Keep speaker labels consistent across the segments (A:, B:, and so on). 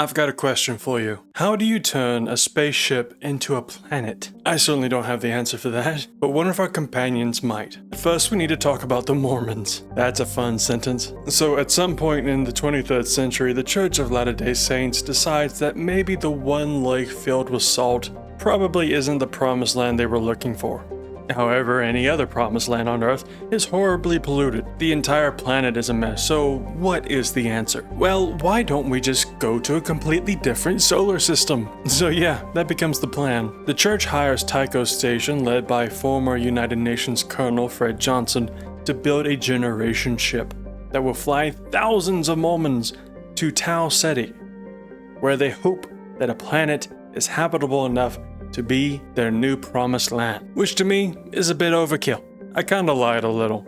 A: I've got a question for you. How do you turn a spaceship into a planet? I certainly don't have the answer for that, but one of our companions might. First, we need to talk about the Mormons. That's a fun sentence. So at some point in the 23rd century, the Church of Latter-day Saints decides that maybe the one lake filled with salt probably isn't the promised land they were looking for. However, any other promised land on Earth is horribly polluted. The entire planet is a mess, so what is the answer? Well, why don't we just go to a completely different solar system? So yeah, that becomes the plan. The church hires Tycho Station, led by former United Nations Colonel Fred Johnson, to build a generation ship that will fly thousands of Mormons to Tau Ceti, where they hope that a planet is habitable enough to be their new promised land, which to me is a bit overkill. I kinda lied a little.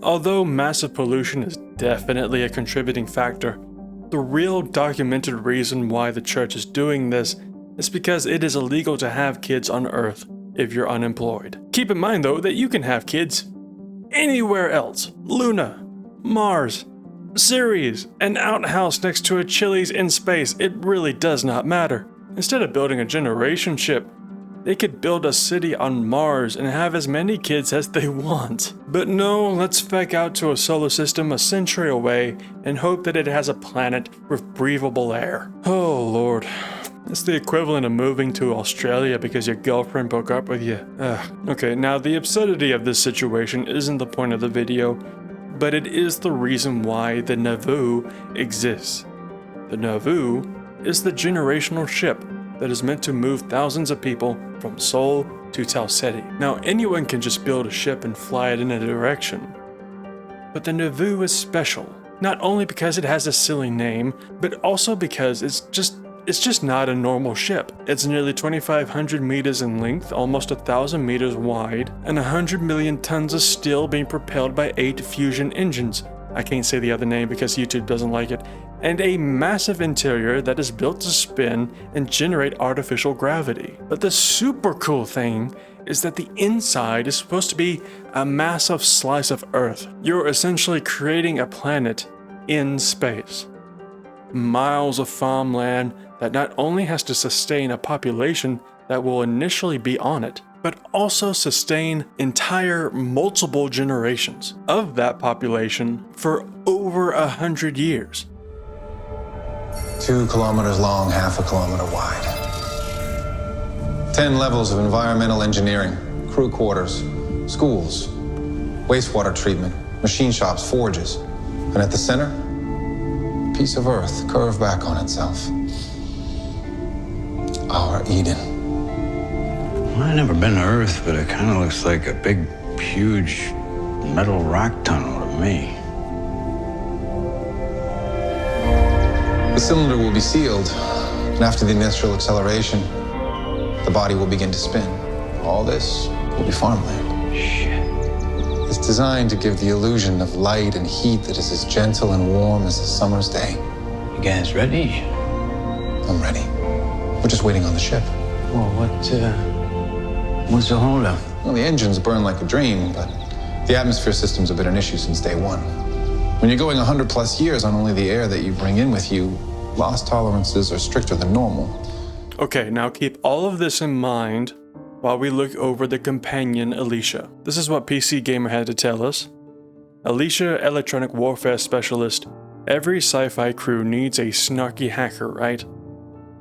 A: Although massive pollution is definitely a contributing factor, the real documented reason why the church is doing this is because it is illegal to have kids on Earth if you're unemployed. Keep in mind though that you can have kids anywhere else. Luna, Mars, Ceres, an outhouse next to a Chili's in space, it really does not matter. Instead of building a generation ship, they could build a city on Mars and have as many kids as they want. But no, let's spec out to a solar system a century away and hope that it has a planet with breathable air. Oh lord. It's the equivalent of moving to Australia because your girlfriend broke up with you. Okay, now the absurdity of this situation isn't the point of the video, but it is the reason why the Nauvoo exists. The Nauvoo is the generational ship that is meant to move thousands of people from Sol to Tau Ceti. Now, anyone can just build a ship and fly it in a direction. But the Nauvoo is special, not only because it has a silly name, but also because it's just not a normal ship. It's nearly 2,500 meters in length, almost 1,000 meters wide, and 100 million tons of steel being propelled by 8 fusion engines. I can't say the other name because YouTube doesn't like it. And a massive interior that is built to spin and generate artificial gravity. But the super cool thing is that the inside is supposed to be a massive slice of Earth. You're essentially creating a planet in space. Miles of farmland that not only has to sustain a population that will initially be on it, but also sustain entire multiple generations of that population for over 100 years.
B: 2 kilometers long, half a kilometer wide. 10 levels of environmental engineering, crew quarters, schools, wastewater treatment, machine shops, forges. And at the center, a piece of Earth curved back on itself. Our Eden.
C: Well, I've never been to Earth, but it kind of looks like a big, huge metal rock tunnel to me.
B: The cylinder will be sealed, and after the initial acceleration, the body will begin to spin. All this will be farmland.
C: Shit.
B: It's designed to give the illusion of light and heat that is as gentle and warm as a summer's day.
C: You guys ready?
B: I'm ready. We're just waiting on the ship.
C: Well, what's the holdup?
B: Well, the engines burn like a dream, but the atmosphere system's been an issue since day one. When you're going 100 plus years on only the air that you bring in with you, loss tolerances are stricter than normal.
A: Okay, now keep all of this in mind while we look over the companion Alicia. This is what PC Gamer had to tell us. Alicia, electronic warfare specialist. Every sci-fi crew needs a snarky hacker, right?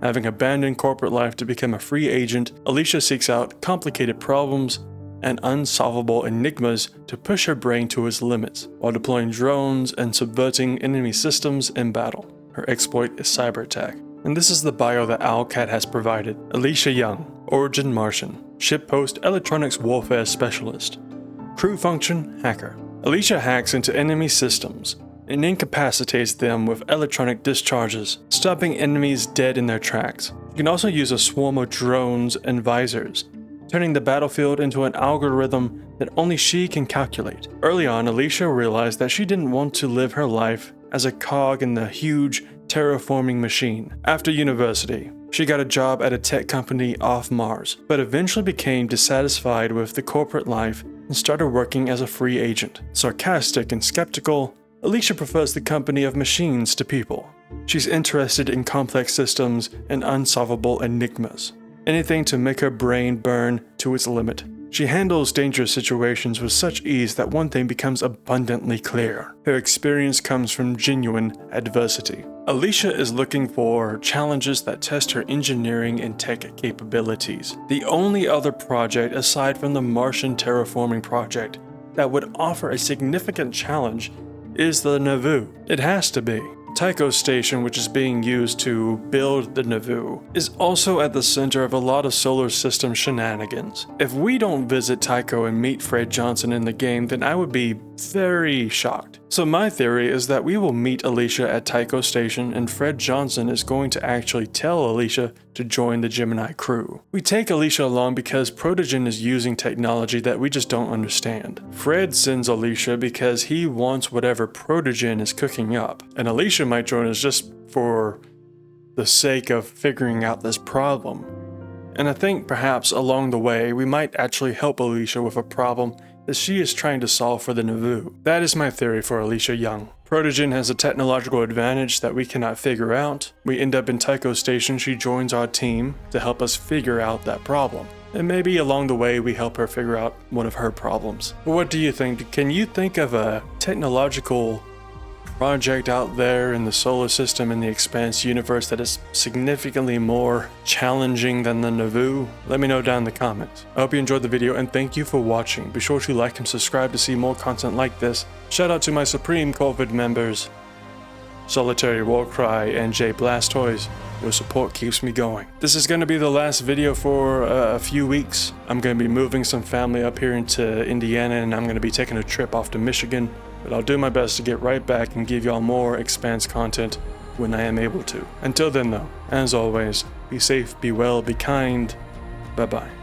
A: Having abandoned corporate life to become a free agent, Alicia seeks out complicated problems and unsolvable enigmas to push her brain to its limits, while deploying drones and subverting enemy systems in battle. Her exploit is cyber attack. And this is the bio that OwlCat has provided. Alicia Young, origin Martian, ship post electronics warfare specialist, crew function hacker. Alicia hacks into enemy systems and incapacitates them with electronic discharges, stopping enemies dead in their tracks. You can also use a swarm of drones and visors, turning the battlefield into an algorithm that only she can calculate. Early on, Alicia realized that she didn't want to live her life as a cog in the huge terraforming machine. After university, she got a job at a tech company off Mars, but eventually became dissatisfied with the corporate life and started working as a free agent. Sarcastic and skeptical, Alicia prefers the company of machines to people. She's interested in complex systems and unsolvable enigmas. Anything to make her brain burn to its limit. She handles dangerous situations with such ease that one thing becomes abundantly clear. Her experience comes from genuine adversity. Alicia is looking for challenges that test her engineering and tech capabilities. The only other project aside from the Martian Terraforming Project that would offer a significant challenge is the Nauvoo. It has to be. Tycho's station, which is being used to build the Nauvoo, is also at the center of a lot of solar system shenanigans. If we don't visit Tycho and meet Fred Johnson in the game, then I would be very shocked. So my theory is that we will meet Alicia at Tycho Station and Fred Johnson is going to actually tell Alicia to join the Gemini crew. We take Alicia along because Protogen is using technology that we just don't understand. Fred sends Alicia because he wants whatever Protogen is cooking up, and Alicia might join us just for the sake of figuring out this problem. And I think perhaps along the way we might actually help Alicia with a problem that she is trying to solve for the Nauvoo. That is my theory for Alicia Young. Protogen has a technological advantage that we cannot figure out. We end up in Tycho Station, she joins our team to help us figure out that problem. And maybe along the way we help her figure out one of her problems. But what do you think? Can you think of a technological project out there in the solar system in the Expanse universe that is significantly more challenging than the Nauvoo? Let me know down in the comments. I hope you enjoyed the video and thank you for watching. Be sure to like and subscribe to see more content like this. Shout out to my Supreme Corvid members, SolitaryWarCry and J Blastoise. Your support keeps me going. This is going to be the last video for a few weeks. I'm going to be moving some family up here into Indiana and I'm going to be taking a trip off to Michigan. But I'll do my best to get right back and give y'all more Expanse content when I am able to. Until then though, as always, be safe, be well, be kind. Bye bye.